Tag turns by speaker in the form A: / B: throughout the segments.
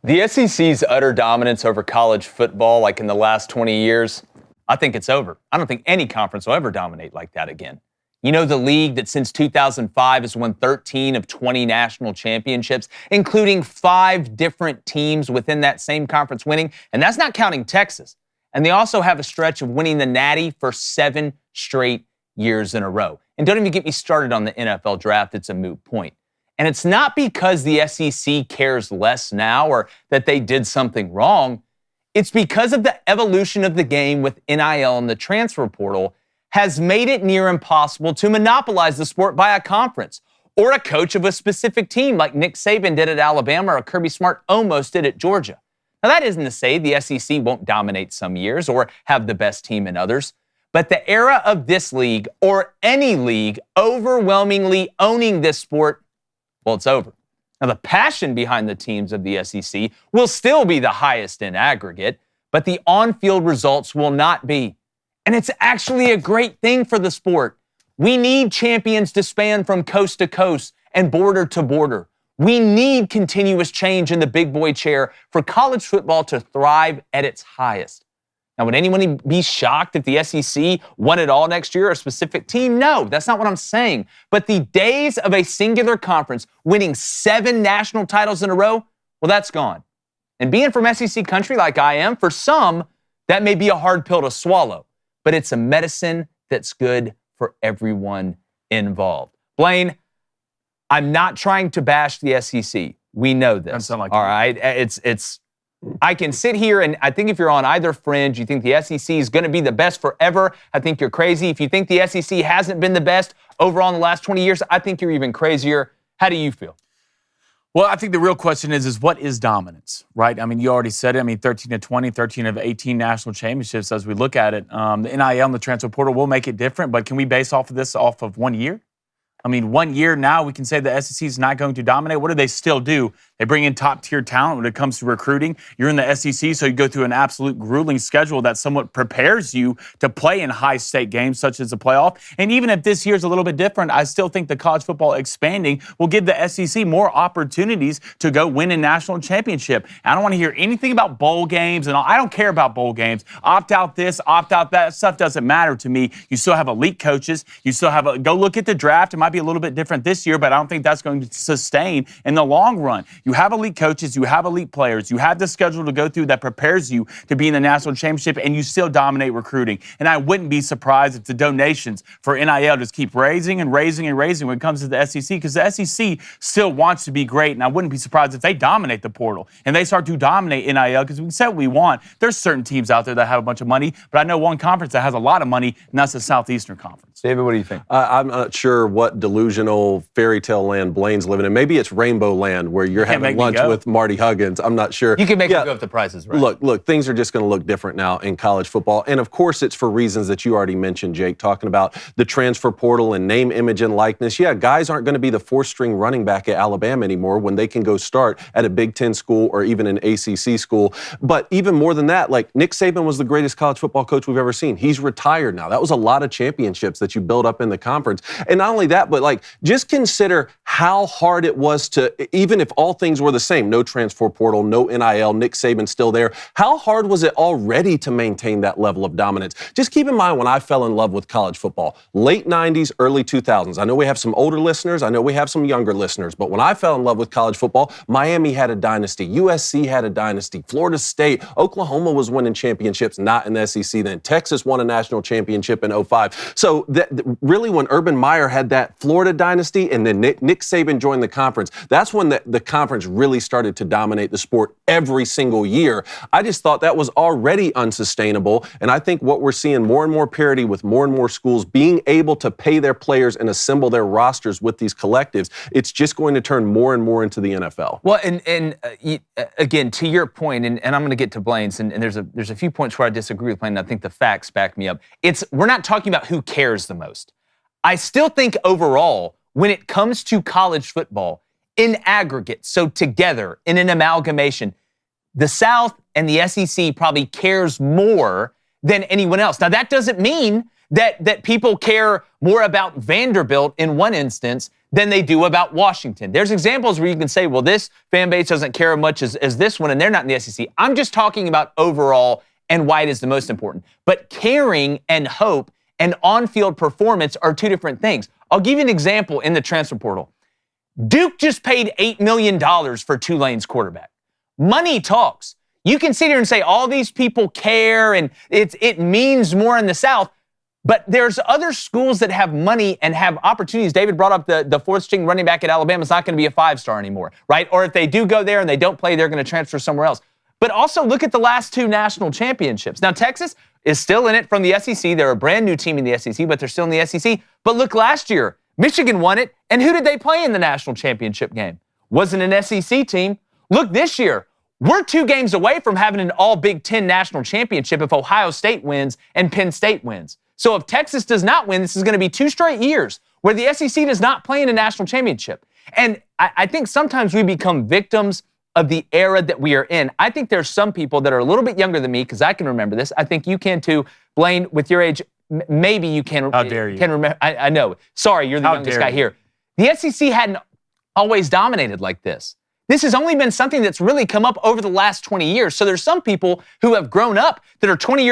A: The SEC's utter dominance over college football, like in the last 20 years, I think it's over. I don't think any conference will ever dominate like that again. You know, the league that since 2005 has won 13 of 20 national championships, including 5 different teams within that same conference winning, and that's not counting Texas. And they also have a stretch of winning the Natty for 7 straight years in a row. And don't even get me started on the NFL draft. It's a moot point. And it's not because the SEC cares less now or that they did something wrong. It's because of the evolution of the game with NIL and the transfer portal has made it near impossible to monopolize the sport by a conference or a coach of a specific team like Nick Saban did at Alabama or Kirby Smart almost did at Georgia. Now, that isn't to say the SEC won't dominate some years or have the best team in others, but the era of this league or any league overwhelmingly owning this sport, well, it's over. Now, the passion behind the teams of the SEC will still be the highest in aggregate, but the on-field results will not be. And it's actually a great thing for the sport. We need champions to span from coast to coast and border to border. We need continuous change in the big boy chair for college football to thrive at its highest. Now, would anyone be shocked if the SEC won it all next year or a specific team? No, that's not what I'm saying. But the days of a singular conference winning 7 national titles in a row, well, that's gone. And being from SEC country like I am, for some, that may be a hard pill to swallow. But it's a medicine that's good for everyone involved. Blaine, I'm not trying to bash the SEC. We know this.
B: Doesn't sound like
A: all right? I can sit here and I think if you're on either fringe, you think the SEC is going to be the best forever, I think you're crazy. If you think the SEC hasn't been the best overall in the last 20 years, I think you're even crazier. How do you feel?
B: Well, I think the real question is what is dominance, right? I mean, you already said it. I mean, 13 to 20, 13 of 18 national championships as we look at it. The NIL and the transfer portal will make it different, but can we base off of 1 year? I mean, 1 year now, we can say the SEC is not going to dominate. What do they still do? They bring in top-tier talent when it comes to recruiting. You're in the SEC, so you go through an absolute grueling schedule that somewhat prepares you to play in high-stake games such as the playoff. And even if this year's a little bit different, I still think the college football expanding will give the SEC more opportunities to go win a national championship. I don't want to hear anything about bowl games, and I don't care about bowl games. Opt out this, opt out that. Stuff doesn't matter to me. You still have elite coaches. You still have go look at the draft. It might be a little bit different this year, but I don't think that's going to sustain in the long run. You have elite coaches, you have elite players, you have the schedule to go through that prepares you to be in the national championship, and you still dominate recruiting. And I wouldn't be surprised if the donations for NIL just keep raising and raising and raising when it comes to the SEC, because the SEC still wants to be great, and I wouldn't be surprised if they dominate the portal and they start to dominate NIL, because we said what we want. There's certain teams out there that have a bunch of money, but I know one conference that has a lot of money, and that's the Southeastern Conference.
A: David, what do you think?
C: I'm not sure what delusional fairy tale land Blaine's living in. Maybe it's Rainbow Land where you're having lunch with Marty Huggins. I'm not sure.
A: You can make it go if the price is right.
C: Look, things are just going to look different now in college football. And of course, it's for reasons that you already mentioned, Jake, talking about the transfer portal and name, image, and likeness. Yeah, guys aren't going to be the 4th-string running back at Alabama anymore when they can go start at a Big Ten school or even an ACC school. But even more than that, like Nick Saban was the greatest college football coach we've ever seen. He's retired now. That was a lot of championships that you build up in the conference. And not only that, but like just consider how hard it was to, even if all things were the same, no transfer portal, no NIL, Nick Saban still there, how hard was it already to maintain that level of dominance? Just keep in mind when I fell in love with college football, late 90s, early 2000s. I know we have some older listeners. I know we have some younger listeners. But when I fell in love with college football, Miami had a dynasty. USC had a dynasty. Florida State, Oklahoma was winning championships, not in the SEC then. Texas won a national championship in 2005. So really when Urban Meyer had that Florida dynasty and then Nick Saban joined the conference, that's when the conference really started to dominate the sport every single year. I just thought that was already unsustainable. And I think what we're seeing more and more parity with more and more schools being able to pay their players and assemble their rosters with these collectives, it's just going to turn more and more into the NFL.
A: Well, and again, to your point, and I'm going to get to Blaine's, and there's a few points where I disagree with Blaine, and I think the facts back me up. We're not talking about who cares the most. I still think overall, when it comes to college football, in aggregate, so together, in an amalgamation, the South and the SEC probably cares more than anyone else. Now, that doesn't mean that people care more about Vanderbilt in one instance than they do about Washington. There's examples where you can say, well, this fan base doesn't care as much as this one, and they're not in the SEC. I'm just talking about overall and why it is the most important. But caring and hope and on-field performance are two different things. I'll give you an example in the transfer portal. Duke just paid $8 million for Tulane's quarterback. Money talks. You can sit here and say all these people care and it means more in the South, but there's other schools that have money and have opportunities. David brought up the fourth-string running back at Alabama is not going to be a five-star anymore, right? Or if they do go there and they don't play, they're going to transfer somewhere else. But also look at the last two national championships. Now, Texas is still in it from the SEC. They're a brand new team in the SEC, but they're still in the SEC. But look, last year, Michigan won it, and who did they play in the national championship game? Wasn't an SEC team. Look, this year, we're 2 games away from having an all Big Ten national championship if Ohio State wins and Penn State wins. So if Texas does not win, this is going to be 2 straight years where the SEC does not play in a national championship. And I think sometimes we become victims of the era that we are in. I think there's some people that are a little bit younger than me, because I can remember this. I think you can too. Blaine, with your age, maybe you can.
B: How dare you?
A: Can remember. I know. Sorry, you're the youngest guy here. The SEC hadn't always dominated like this. This has only been something that's really come up over the last 20 years. So there's some people who have grown up that are 20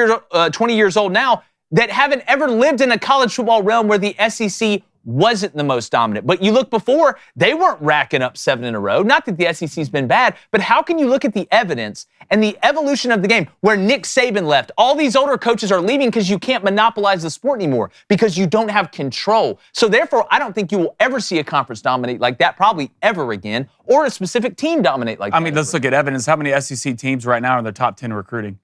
A: years old now that haven't ever lived in a college football realm where the SEC wasn't the most dominant. But you look before, they weren't racking up 7 in a row. Not that the SEC's been bad, but how can you look at the evidence and the evolution of the game where Nick Saban left? All these older coaches are leaving because you can't monopolize the sport anymore, because you don't have control. So therefore, I don't think you will ever see a conference dominate like that, probably ever again, or a specific team dominate like that.
B: I mean, let's look at evidence. How many SEC teams right now are in the top 10 recruiting?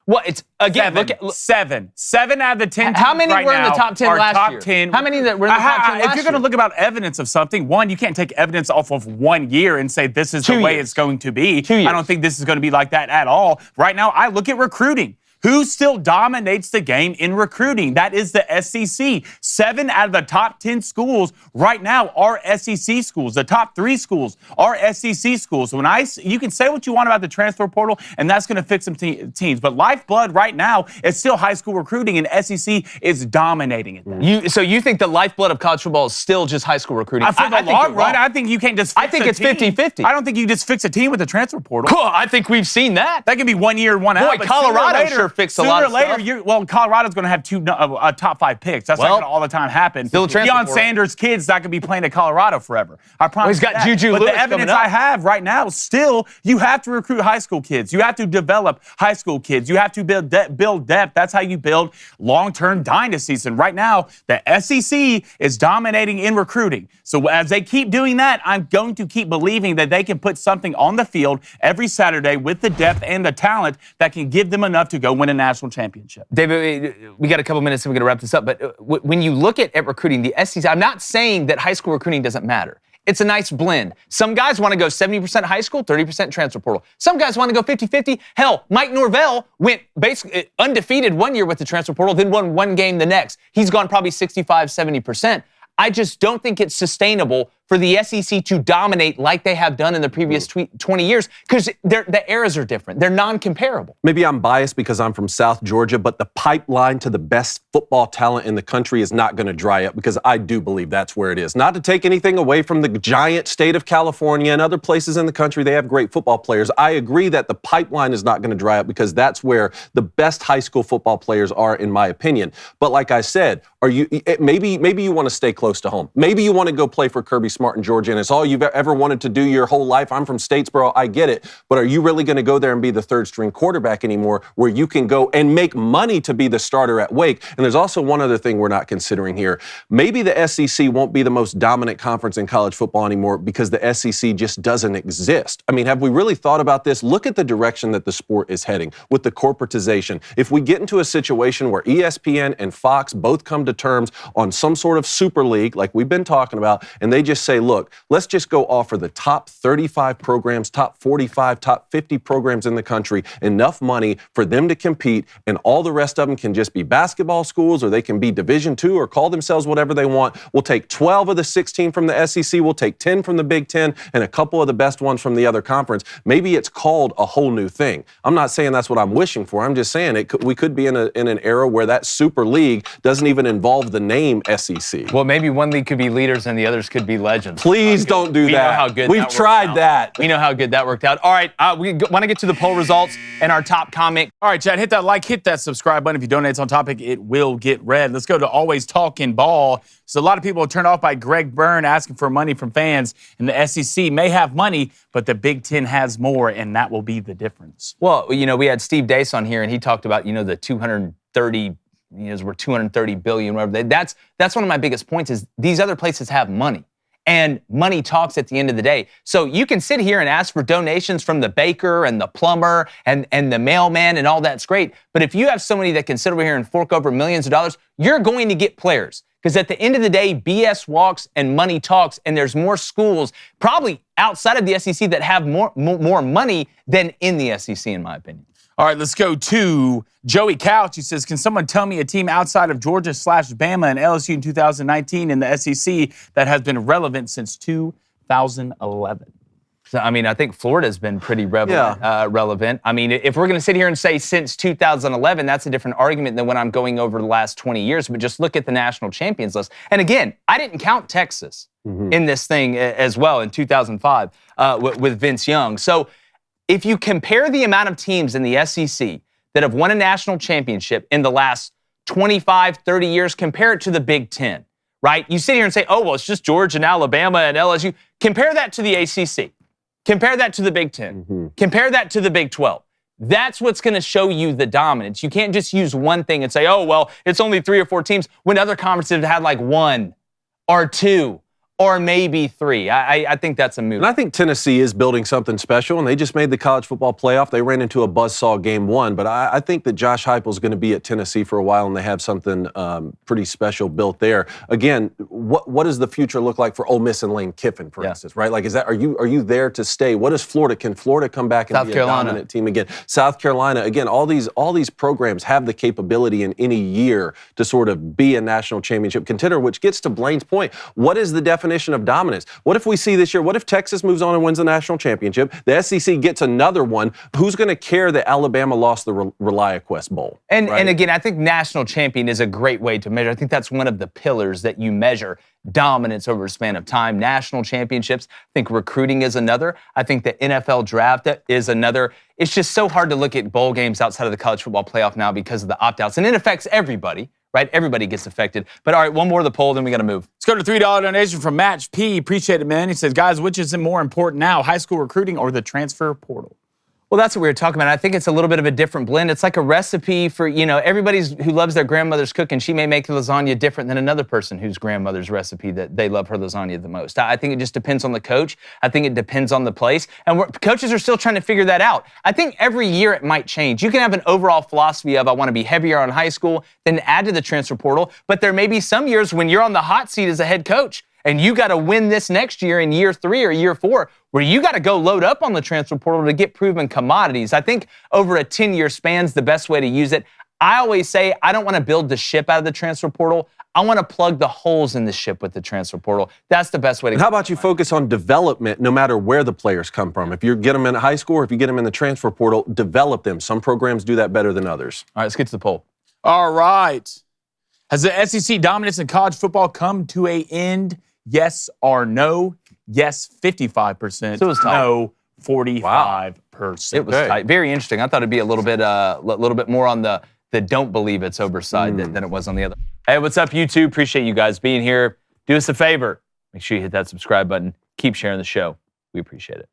A: Well, it's again.
B: Seven out of the 10.
A: How many were in the top 10 last year?
B: 10.
A: How many that were in the top 10 last year?
B: If you're going to look about evidence of something, one, you can't take evidence off of 1 year and say this is the way it's going to be.
A: 2 years.
B: I don't think this is going to be like that at all. Right now, I look at recruiting. Who still dominates the game in recruiting? That is the SEC. 7 out of the top 10 schools right now are SEC schools. The top 3 schools are SEC schools. So you can say what you want about the transfer portal, and that's going to fix some teams. But lifeblood right now is still high school recruiting, and SEC is dominating it.
A: So you think the lifeblood of college football is still just high school recruiting?
B: For the long run, I think you can't just fix
A: I think it's 50-50.
B: I don't think you just fix a team with the transfer portal.
A: Cool. I think we've seen that.
B: That can be 1 year, 1 out.
A: Boy, Colorado sure fixed a lot of stuff.
B: Sooner or later, Colorado's going to have 2 top 5 picks. That's not going to all the time happen.
A: Still
B: Deion Sanders' kid's not going to be playing at Colorado forever. I promise.
A: He's got Juju
B: But
A: Lewis
B: the evidence I have right now, still, you have to recruit high school kids. You have to develop high school kids. You have to build depth. That's how you build long-term dynasties. And right now, the SEC is dominating in recruiting. So as they keep doing that, I'm going to keep believing that they can put something on the field every Saturday with the depth and the talent that can give them enough to go win a national championship.
A: David, we got a couple minutes and we're going to wrap this up. But when you look at recruiting, the SEC, I'm not saying that high school recruiting doesn't matter. It's a nice blend. Some guys want to go 70% high school, 30% transfer portal. Some guys want to go 50-50. Hell, Mike Norvell went basically undefeated 1 year with the transfer portal, then won 1 game the next. He's gone probably 65-70%. I just don't think it's sustainable for the SEC to dominate like they have done in the previous 20 years, because the eras are different. They're non-comparable.
C: Maybe I'm biased because I'm from South Georgia, but the pipeline to the best football talent in the country is not going to dry up, because I do believe that's where it is. Not to take anything away from the giant state of California and other places in the country. They have great football players. I agree that the pipeline is not going to dry up, because that's where the best high school football players are, in my opinion. But like I said, maybe you want to stay close to home. Maybe you want to go play for Kirby Smart in Georgia, and it's all you've ever wanted to do your whole life. I'm from Statesboro. I get it. But are you really going to go there and be the third-string quarterback anymore, where you can go and make money to be the starter at Wake? And there's also one other thing we're not considering here. Maybe the SEC won't be the most dominant conference in college football anymore because the SEC just doesn't exist. I mean, have we really thought about this? Look at the direction that the sport is heading with the corporatization. If we get into a situation where ESPN and Fox both come to terms on some sort of super league, like we've been talking about, and they just say, look, let's just go offer the top 35 programs, top 45, top 50 programs in the country enough money for them to compete, and all the rest of them can just be basketball schools, or they can be Division II or call themselves whatever they want. We'll take 12 of the 16 from the SEC, we'll take 10 from the Big Ten, and a couple of the best ones from the other conference. Maybe it's called a whole new thing. I'm not saying that's what I'm wishing for. I'm just saying we could be in an era where that Super League doesn't even involve the name SEC.
A: Well, maybe one league could be leaders and the others could be legends.
C: Please don't do that.
A: We know how good
C: We've tried that.
A: We know how good that worked out. All right, we want to get to the poll results and our top comment.
B: All right, Chad, hit that like, hit that subscribe button. If you donate on topic, it will get read. Let's go to Always Talking Ball. So a lot of people are turned off by Greg Byrne asking for money from fans, and the SEC may have money, but the Big Ten has more, and that will be the difference.
A: Well, we had Steve Dace on here, and he talked about, the 230, we're 230 billion, whatever. That's one of my biggest points is these other places have money. And money talks at the end of the day. So you can sit here and ask for donations from the baker and the plumber and the mailman, and all that's great. But if you have somebody that can sit over here and fork over millions of dollars, you're going to get players. Because at the end of the day, BS walks and money talks, and there's more schools probably outside of the SEC that have more money than in the SEC, in my opinion.
B: All right, let's go to Joey Couch. He says, can someone tell me a team outside of Georgia/Bama and LSU in 2019 in the SEC that has been relevant since 2011?
A: So, I think Florida's been pretty relevant. If we're going to sit here and say since 2011, that's a different argument than when I'm going over the last 20 years. But just look at the national champions list. And again, I didn't count Texas in this thing as well in 2005 with Vince Young. So if you compare the amount of teams in the SEC that have won a national championship in the last 25, 30 years, compare it to the Big Ten, right? You sit here and say, oh, well, it's just Georgia and Alabama and LSU. Compare that to the ACC. Compare that to the Big Ten. Compare that to the Big 12. That's what's going to show you the dominance. You can't just use one thing and say, oh, well, it's only 3 or 4 teams, when other conferences have had like 1 or 2 or maybe 3. I think that's a move.
C: And I think Tennessee is building something special, and they just made the college football playoff. They ran into a buzzsaw game 1, but I think that Josh Heupel's going to be at Tennessee for a while, and they have something pretty special built there. Again, what does the future look like for Ole Miss and Lane Kiffin, for instance, right? Like, are you there to stay? What is Florida? Can Florida come back and be a dominant team again? South Carolina, again, all these programs have the capability in any year to sort of be a national championship contender, which gets to Blaine's point. What is the definition of dominance? What if we see this year, what if Texas moves on and wins the national championship? The SEC gets another one. Who's going to care that Alabama lost the ReliaQuest Bowl?
A: And again, I think national champion is a great way to measure. I think that's one of the pillars that you measure dominance over a span of time. National championships. I think recruiting is another. I think the NFL draft is another. It's just so hard to look at bowl games outside of the college football playoff now because of the opt-outs. And it affects everybody, right? Everybody gets affected. But all right, one more of the poll, then we got to move.
B: Let's go to $3 donation from Match P. Appreciate it, man. He says, guys, which is more important now, high school recruiting or the transfer portal?
A: Well, that's what we were talking about. I think it's a little bit of a different blend. It's like a recipe for, everybody who loves their grandmother's cooking. She may make the lasagna different than another person whose grandmother's recipe that they love her lasagna the most. I think it just depends on the coach. I think it depends on the place. And coaches are still trying to figure that out. I think every year it might change. You can have an overall philosophy of I want to be heavier on high school, then add to the transfer portal. But there may be some years when you're on the hot seat as a head coach and you got to win this next year in year 3 or year 4, where you got to go load up on the transfer portal to get proven commodities. I think over a 10-year span's the best way to use it. I always say I don't want to build the ship out of the transfer portal. I want to plug the holes in the ship with the transfer portal. That's the best way to.
C: And how about you focus on development no matter where the players come from? If you get them in high school or if you get them in the transfer portal, develop them. Some programs do that better than others.
A: All right, let's get to the poll.
B: All right. Has the SEC dominance in college football come to an end? Yes or no? Yes, 55%.
A: So it was tight.
B: No, 45%.
A: It was tight. Very interesting. I thought it'd be a little bit more on the don't believe it's over side than it was on the other. Hey, what's up, YouTube? Appreciate you guys being here. Do us a favor. Make sure you hit that subscribe button. Keep sharing the show. We appreciate it.